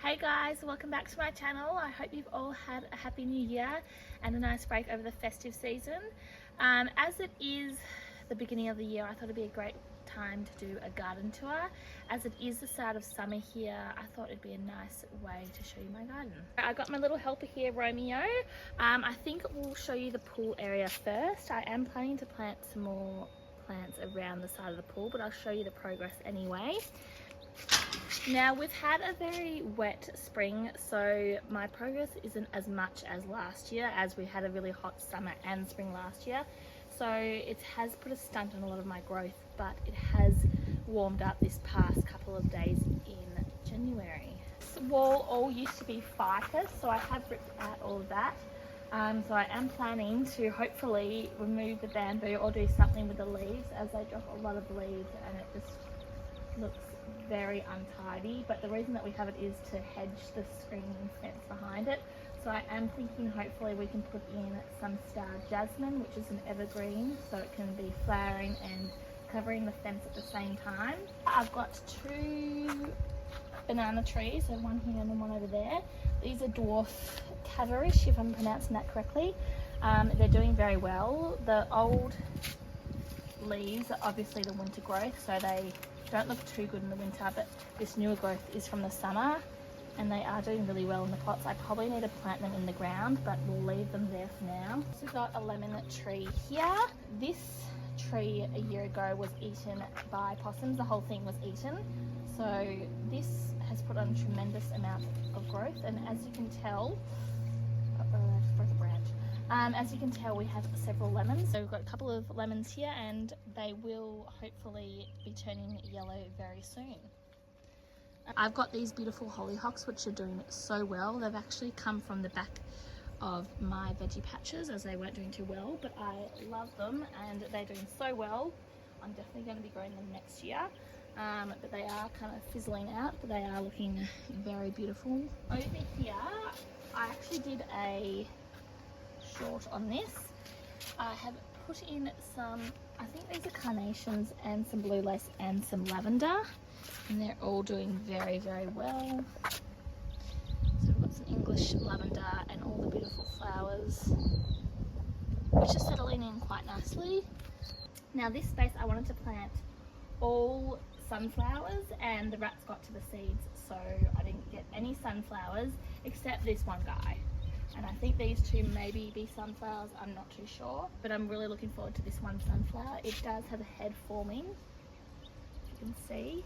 Hey guys, welcome back to my channel. I hope you've all had a happy new year and a nice break over the festive season. As it is the beginning of the year, I thought it'd be a great time to do a garden tour. As it is the start of summer here, I thought it'd be a nice way to show you my garden. I got my little helper here, Romeo. I think we'll show you the pool area first. I am planning to plant some more plants around the side of the pool, but I'll show you the progress anyway. Now we've had a very wet spring, so my progress isn't as much as last year, as we had a really hot summer and spring last year. So it has put a stunt on a lot of my growth, but it has warmed up this past couple of days in January. This wall all used to be ficus, so I have ripped out all of that. So I am planning to hopefully remove the bamboo or do something with the leaves, as they drop a lot of leaves and it just looks very untidy. But the reason that we have it is to hedge the screening fence behind it. So I am thinking hopefully we can put in some star jasmine, which is an evergreen, so it can be flowering and covering the fence at the same time. I've got two banana trees, so one here and then one over there. These are dwarf cadarish, if I'm pronouncing that correctly. They're doing very well. The old leaves are obviously the winter growth, so they don't look too good in the winter, but this newer growth is from the summer and they are doing really well in the pots. I probably need to plant them in the ground, but we'll leave them there for now. So we've got a lemon tree here. This tree a year ago was eaten by possums. The whole thing was eaten. So this has put on a tremendous amount of growth, and as you can tell, I just broke a branch. As you can tell, we have several lemons. So we've got a couple of lemons here and they will hopefully be turning yellow very soon. I've got these beautiful hollyhocks which are doing so well. They've actually come from the back of my veggie patches as they weren't doing too well, but I love them and they're doing so well. I'm definitely going to be growing them next year. But they are kind of fizzling out, but they are looking very beautiful. Over here, I actually did a short on this. I have put in some, I think these are carnations and some blue lace and some lavender, and they're all doing very well. So we've got some English lavender and all the beautiful flowers which are settling in quite nicely. Now this space I wanted to plant all sunflowers and the rats got to the seeds, so I didn't get any sunflowers except this one guy. And I think these two maybe be sunflowers, I'm not too sure, but I'm really looking forward to this one sunflower. It does have a head forming, if you can see,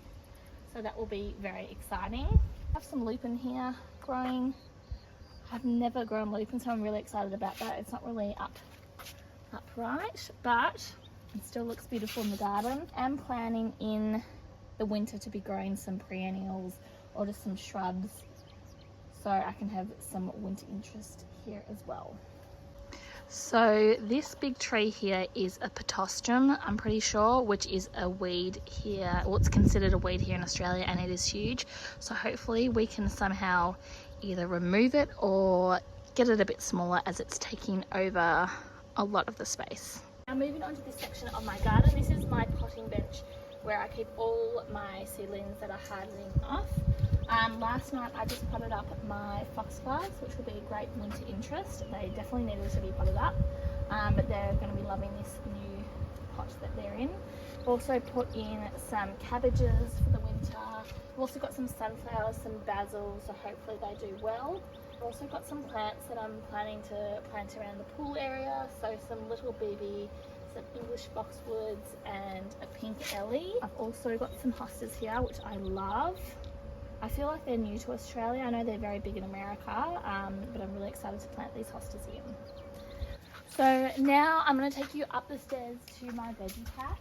so that will be very exciting. I have some lupin here growing. I've never grown lupin, so I'm really excited about that. It's not really upright, but it still looks beautiful in the garden. I'm planning in the winter to be growing some perennials or just some shrubs, so I can have some winter interest here as well. So this big tree here is a pittosporum, I'm pretty sure, which is a weed here. Well, it's considered a weed here in Australia and it is huge. So hopefully we can somehow either remove it or get it a bit smaller, as it's taking over a lot of the space. Now moving on to this section of my garden, this is my potting bench where I keep all my seedlings that are hardening off. Last night I just potted up my foxgloves, which will be a great winter interest. They definitely needed to be potted up, but they're going to be loving this new pot that they're in. I've also put in some cabbages for the winter. I've also got some sunflowers, some basil, so hopefully they do well. I've also got some plants that I'm planning to plant around the pool area, so some little BB, some English boxwoods and a pink ellie. I've also got some hostas here, which I love. I feel like they're new to Australia. I know they're very big in America, but I'm really excited to plant these hostas in. So now I'm going to take you up the stairs to my veggie patch.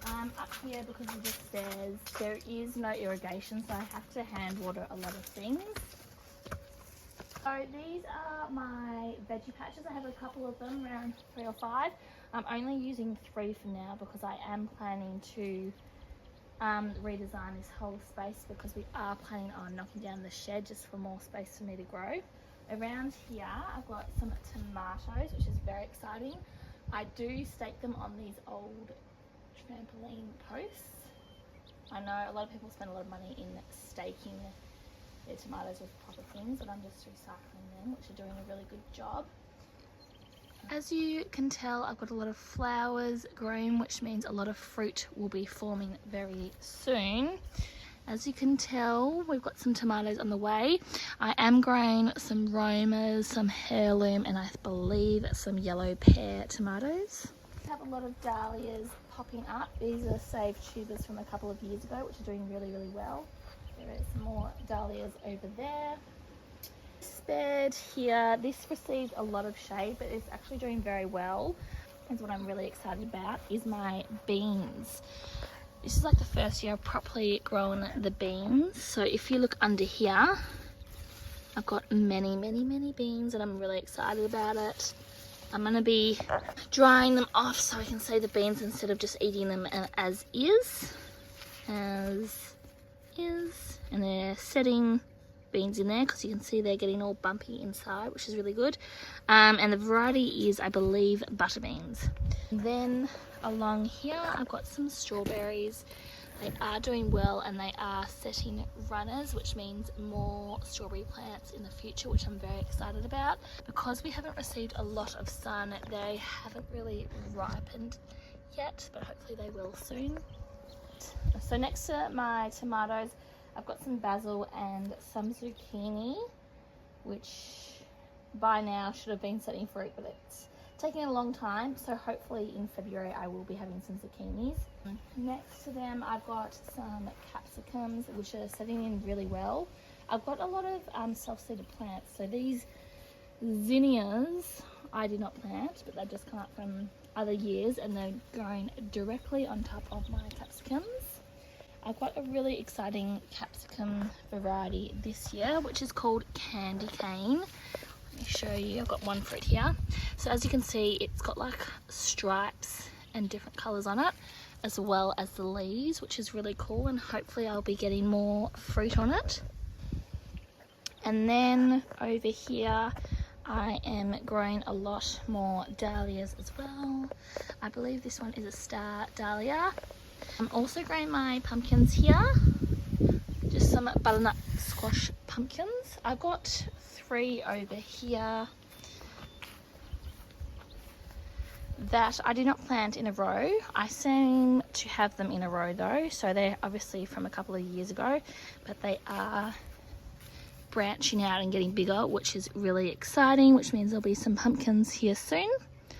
Up here, because of the stairs, there is no irrigation, so I have to hand water a lot of things. So these are my veggie patches. I have a couple of them, around 3 or 5. I'm only using 3 for now because I am planning to redesign this whole space, because we are planning on knocking down the shed just for more space for me to grow. Around here I've got some tomatoes, which is very exciting. I do stake them on these old trampoline posts. I know a lot of people spend a lot of money in staking They're tomatoes with proper things, and I'm just recycling them, which are doing a really good job. As you can tell, I've got a lot of flowers growing, which means a lot of fruit will be forming very soon. As you can tell, we've got some tomatoes on the way. I am growing some Romas, some heirloom, and I believe some yellow pear tomatoes. I have a lot of dahlias popping up. These are saved tubers from a couple of years ago, which are doing really, really well. There is some more dahlias over there. This bed here, this receives a lot of shade, but it's actually doing very well. And what I'm really excited about is my beans. This is like the first year I've properly grown the beans. So if you look under here, I've got many, many, many beans, and I'm really excited about it. I'm going to be drying them off so I can save the beans instead of just eating them as is. And they're setting beans in there because you can see they're getting all bumpy inside, which is really good. And the variety is, I believe, butter beans. And then along here I've got some strawberries. They are doing well and they are setting runners, which means more strawberry plants in the future, which I'm very excited about. Because we haven't received a lot of sun, they haven't really ripened yet, but hopefully they will soon. So next to my tomatoes, I've got some basil and some zucchini, which by now should have been setting fruit, but it's taking a long time. So hopefully in February I will be having some zucchinis. Next to them, I've got some capsicums, which are setting in really well. I've got a lot of self-seeded plants. So these zinnias I did not plant, but they've just come up from other years and they're growing directly on top of my capsicums. I've got a really exciting capsicum variety this year, which is called Candy Cane. Let me show you. I've got one fruit here. So as you can see, it's got like stripes and different colors on it, as well as the leaves, which is really cool, and hopefully I'll be getting more fruit on it. And then over here I am growing a lot more dahlias as well. I believe this one is a star dahlia. I'm also growing my pumpkins here, just some butternut squash pumpkins. I've got 3 over here that I did not plant in a row. I seem to have them in a row though, so they're obviously from a couple of years ago, but they are branching out and getting bigger, which is really exciting, which means there'll be some pumpkins here soon.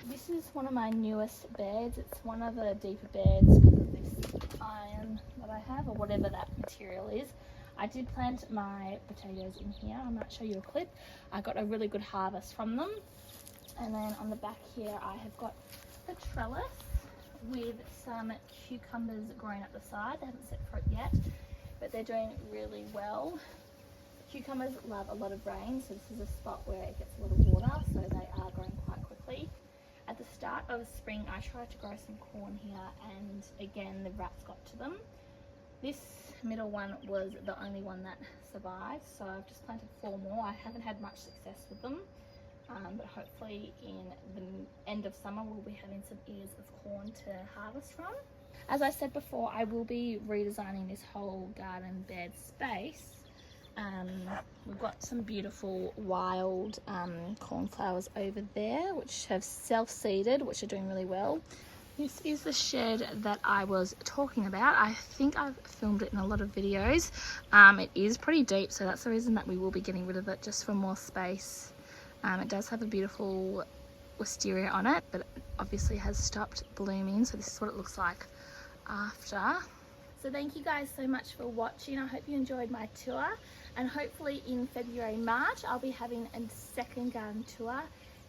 This is one of my newest beds. It's one of the deeper beds because of this iron that I have, or whatever that material is. I did plant my potatoes in here. I might show you a clip. I got a really good harvest from them. And then on the back here I have got the trellis with some cucumbers growing up the side. They haven't set fruit yet, but they're doing really well. Cucumbers love a lot of rain, so this is a spot where it gets a lot of water, so they are growing quite quickly. At the start of spring I tried to grow some corn here, and again the rats got to them. This middle one was the only one that survived, so I've just planted 4 more. I haven't had much success with them, but hopefully in the end of summer we'll be having some ears of corn to harvest from. As I said before, I will be redesigning this whole garden bed space. We've got some beautiful wild cornflowers over there, which have self-seeded, which are doing really well. This is the shed that I was talking about. I think I've filmed it in a lot of videos. It is pretty deep, so that's the reason that we will be getting rid of it, just for more space. It does have a beautiful wisteria on it, but it obviously has stopped blooming, so this is what it looks like after. So thank you guys so much for watching. I hope you enjoyed my tour, and hopefully in February, March, I'll be having a second garden tour.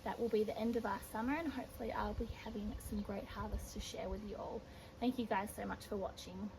That will be the end of our summer, and hopefully I'll be having some great harvests to share with you all. Thank you guys so much for watching.